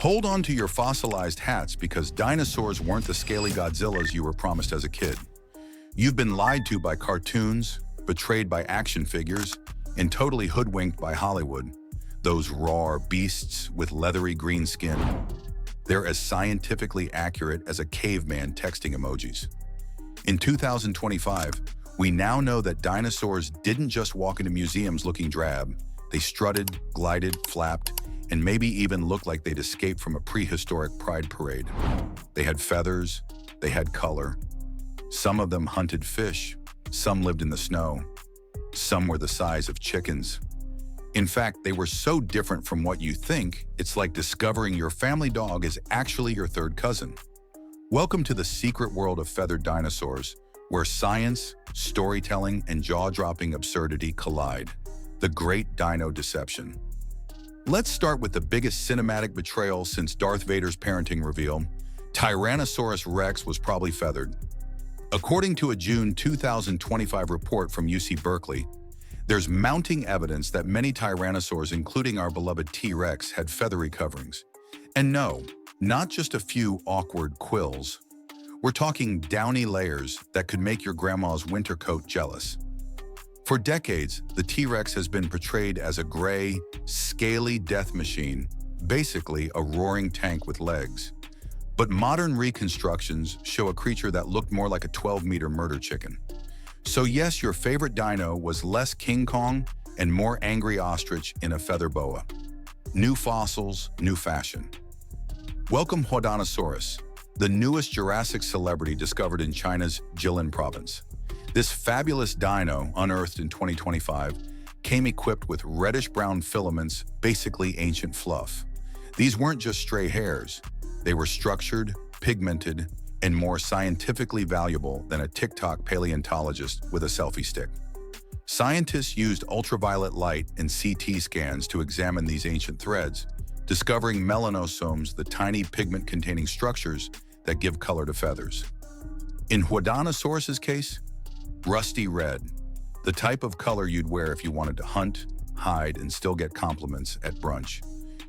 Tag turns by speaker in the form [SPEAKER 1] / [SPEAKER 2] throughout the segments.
[SPEAKER 1] Hold on to your fossilized hats because dinosaurs weren't the scaly Godzillas you were promised as a kid. You've been lied to by cartoons, betrayed by action figures, and totally hoodwinked by Hollywood. Those raw beasts with leathery green skin. They're as scientifically accurate as a caveman texting emojis. In 2025, we now know that dinosaurs didn't just walk into museums looking drab. They strutted, glided, flapped, and maybe even looked like they'd escaped from a prehistoric pride parade. They had feathers, they had color. Some of them hunted fish, some lived in the snow, some were the size of chickens. In fact, they were so different from what you think, it's like discovering your family dog is actually your third cousin. Welcome to the secret world of feathered dinosaurs, where science, storytelling, and jaw-dropping absurdity collide. The Great Dino Deception. Let's start with the biggest cinematic betrayal since Darth Vader's parenting reveal. Tyrannosaurus Rex was probably feathered. According to a June 2025 report from UC Berkeley, there's mounting evidence that many tyrannosaurs, including our beloved T-Rex, had feathery coverings. And no, not just a few awkward quills. We're talking downy layers that could make your grandma's winter coat jealous. For decades, the T-Rex has been portrayed as a gray, scaly death machine, basically a roaring tank with legs. But modern reconstructions show a creature that looked more like a 12-meter murder chicken. So yes, your favorite dino was less King Kong and more angry ostrich in a feather boa. New fossils, new fashion. Welcome Hodanosaurus, the newest Jurassic celebrity discovered in China's Jilin province. This fabulous dino, unearthed in 2025, came equipped with reddish-brown filaments, basically ancient fluff. These weren't just stray hairs. They were structured, pigmented, and more scientifically valuable than a TikTok paleontologist with a selfie stick. Scientists used ultraviolet light and CT scans to examine these ancient threads, discovering melanosomes, the tiny pigment-containing structures that give color to feathers. In Hodanosaurus's case, rusty red, the type of color you'd wear if you wanted to hunt, hide, and still get compliments at brunch.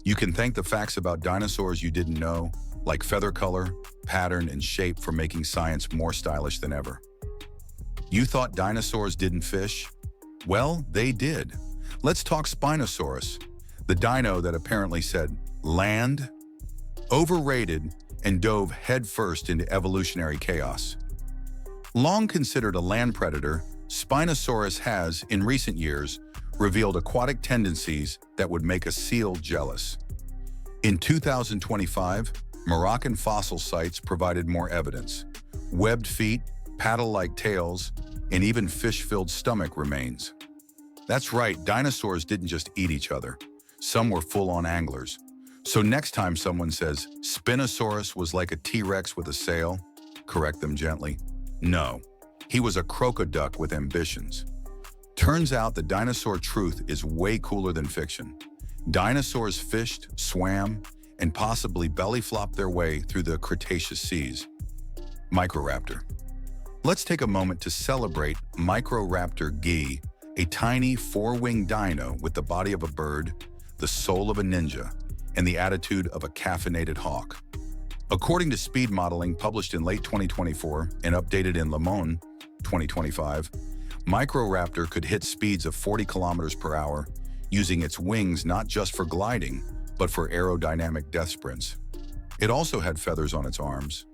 [SPEAKER 1] You can thank the facts about dinosaurs you didn't know, like feather color, pattern, and shape, for making science more stylish than ever. You thought dinosaurs didn't fish? Well, they did. Let's talk Spinosaurus, the dino that apparently said, "land," overrated, and dove headfirst into evolutionary chaos. Long considered a land predator, Spinosaurus has, in recent years, revealed aquatic tendencies that would make a seal jealous. In 2025, Moroccan fossil sites provided more evidence. Webbed feet, paddle-like tails, and even fish-filled stomach remains. That's right, dinosaurs didn't just eat each other. Some were full-on anglers. So next time someone says, Spinosaurus was like a T-Rex with a sail, correct them gently. No, he was a crocoduck with ambitions. Turns out the dinosaur truth is way cooler than fiction. Dinosaurs fished, swam, and possibly belly-flopped their way through the Cretaceous seas. Microraptor. Let's take a moment to celebrate Microraptor Guy, a tiny four-winged dino with the body of a bird, the soul of a ninja, and the attitude of a caffeinated hawk. According to speed modeling published in late 2024 and updated in Le Monde 2025, Microraptor could hit speeds of 40 kilometers per hour, using its wings not just for gliding, but for aerodynamic death sprints. It also had feathers on its arms,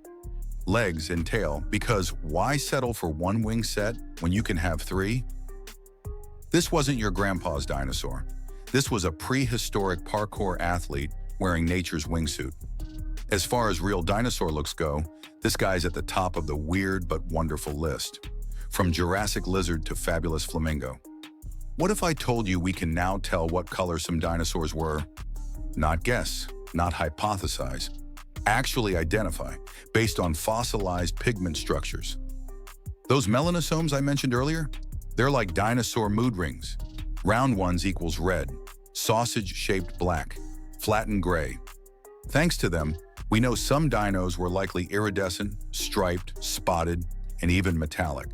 [SPEAKER 1] legs, and tail, because why settle for one wing set when you can have three? This wasn't your grandpa's dinosaur. This was a prehistoric parkour athlete wearing nature's wingsuit. As far as real dinosaur looks go, this guy's at the top of the weird but wonderful list. From Jurassic lizard to fabulous flamingo. What if I told you we can now tell what color some dinosaurs were? Not guess, not hypothesize. Actually identify, based on fossilized pigment structures. Those melanosomes I mentioned earlier, they're like dinosaur mood rings. Round ones equals red, sausage-shaped black, flattened gray. Thanks to them, we know some dinos were likely iridescent, striped, spotted, and even metallic.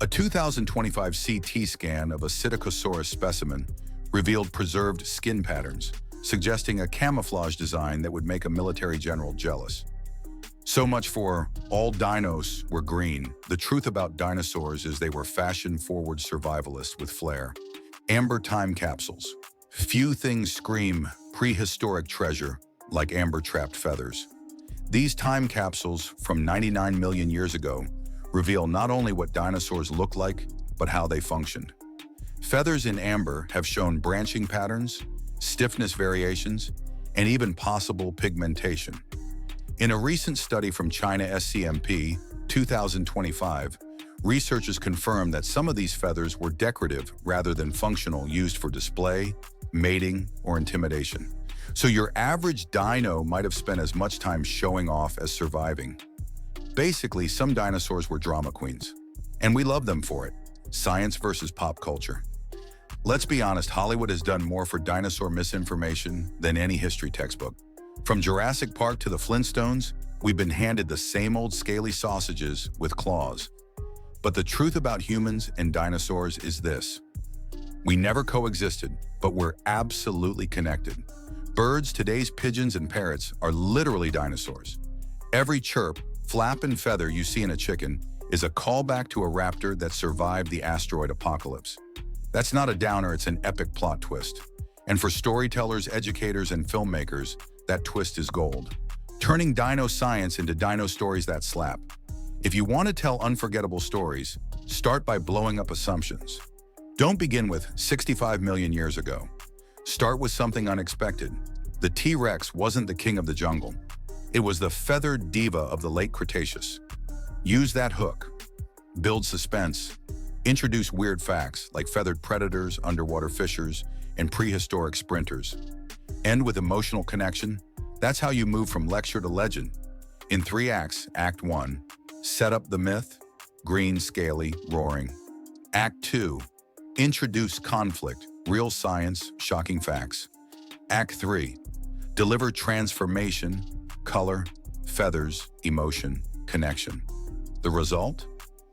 [SPEAKER 1] A 2025 CT scan of a Psittacosaurus specimen revealed preserved skin patterns, suggesting a camouflage design that would make a military general jealous. So much for all dinos were green. The truth about dinosaurs is they were fashion-forward survivalists with flair. Amber time capsules. Few things scream prehistoric treasure like amber-trapped feathers. These time capsules from 99 million years ago reveal not only what dinosaurs looked like, but how they functioned. Feathers in amber have shown branching patterns, stiffness variations, and even possible pigmentation. In a recent study from China SCMP 2025, researchers confirmed that some of these feathers were decorative rather than functional, used for display, mating, or intimidation. So your average dino might have spent as much time showing off as surviving. Basically, some dinosaurs were drama queens, and we love them for it. Science versus pop culture. Let's be honest, Hollywood has done more for dinosaur misinformation than any history textbook. From Jurassic Park to the Flintstones, we've been handed the same old scaly sausages with claws. But the truth about humans and dinosaurs is this. We never coexisted, but we're absolutely connected. Birds, today's pigeons and parrots, are literally dinosaurs. Every chirp, flap, and feather you see in a chicken is a callback to a raptor that survived the asteroid apocalypse. That's not a downer, it's an epic plot twist. And for storytellers, educators, and filmmakers, that twist is gold. Turning dino science into dino stories that slap. If you want to tell unforgettable stories, start by blowing up assumptions. Don't begin with 65 million years ago. Start with something unexpected. The T-Rex wasn't the king of the jungle. It was the feathered diva of the late Cretaceous. Use that hook. Build suspense. Introduce weird facts like feathered predators, underwater fishers, and prehistoric sprinters. End with emotional connection. That's how you move from lecture to legend. In 3 acts, Act 1, set up the myth, green, scaly, roaring. Act 2, introduce conflict, real science, shocking facts. Act 3, deliver transformation, color, feathers, emotion, connection. The result?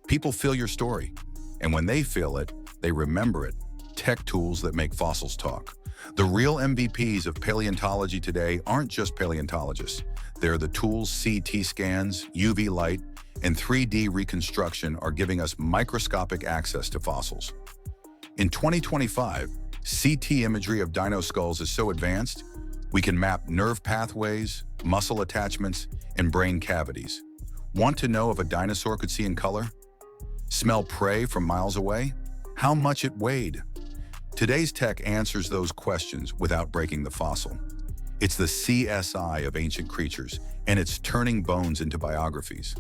[SPEAKER 1] People feel your story. And when they feel it, they remember it. Tech tools that make fossils talk. The real MVPs of paleontology today aren't just paleontologists. They're the tools CT scans, UV light, and 3D reconstruction are giving us microscopic access to fossils. In 2025, CT imagery of dino skulls is so advanced, we can map nerve pathways, muscle attachments, and brain cavities. Want to know if a dinosaur could see in color? Smell prey from miles away? How much it weighed? Today's tech answers those questions without breaking the fossil. It's the CSI of ancient creatures, and it's turning bones into biographies.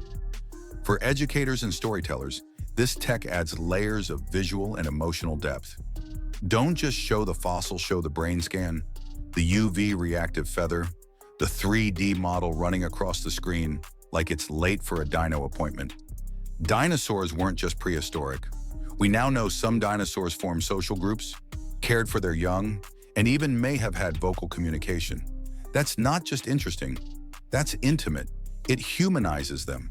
[SPEAKER 1] For educators and storytellers, this tech adds layers of visual and emotional depth. Don't just show the fossil, show the brain scan, the UV reactive feather, the 3D model running across the screen like it's late for a dino appointment. Dinosaurs weren't just prehistoric. We now know some dinosaurs formed social groups, cared for their young, and even may have had vocal communication. That's not just interesting, that's intimate. It humanizes them.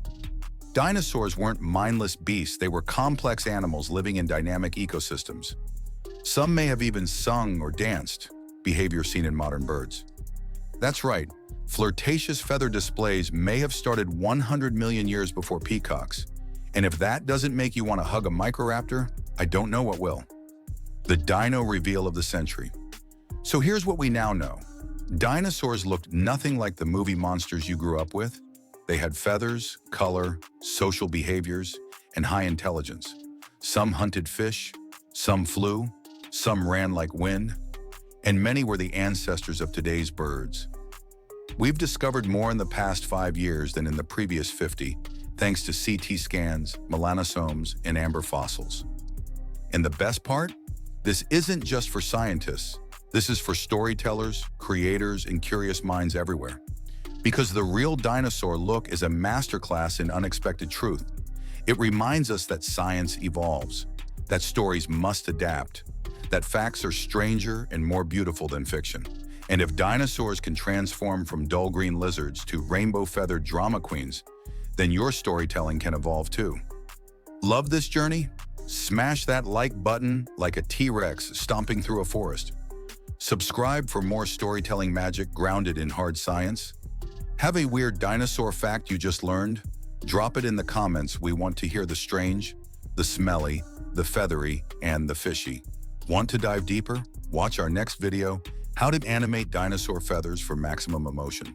[SPEAKER 1] Dinosaurs weren't mindless beasts, they were complex animals living in dynamic ecosystems. Some may have even sung or danced, behavior seen in modern birds. That's right, flirtatious feather displays may have started 100 million years before peacocks. And if that doesn't make you want to hug a microraptor, I don't know what will. The dino reveal of the century. So here's what we now know. Dinosaurs looked nothing like the movie monsters you grew up with. They had feathers, color, social behaviors, and high intelligence. Some hunted fish, some flew, some ran like wind, and many were the ancestors of today's birds. We've discovered more in the past 5 years than in the previous 50, thanks to CT scans, melanosomes, and amber fossils. And the best part? This isn't just for scientists. This is for storytellers, creators, and curious minds everywhere. Because the real dinosaur look is a masterclass in unexpected truth. It reminds us that science evolves, that stories must adapt, that facts are stranger and more beautiful than fiction. And if dinosaurs can transform from dull green lizards to rainbow-feathered drama queens, then your storytelling can evolve too. Love this journey? Smash that like button like a T-Rex stomping through a forest. Subscribe for more storytelling magic grounded in hard science. Have a weird dinosaur fact you just learned? Drop it in the comments. We want to hear the strange, the smelly, the feathery, and the fishy. Want to dive deeper? Watch our next video, How to Animate Dinosaur Feathers for Maximum Emotion.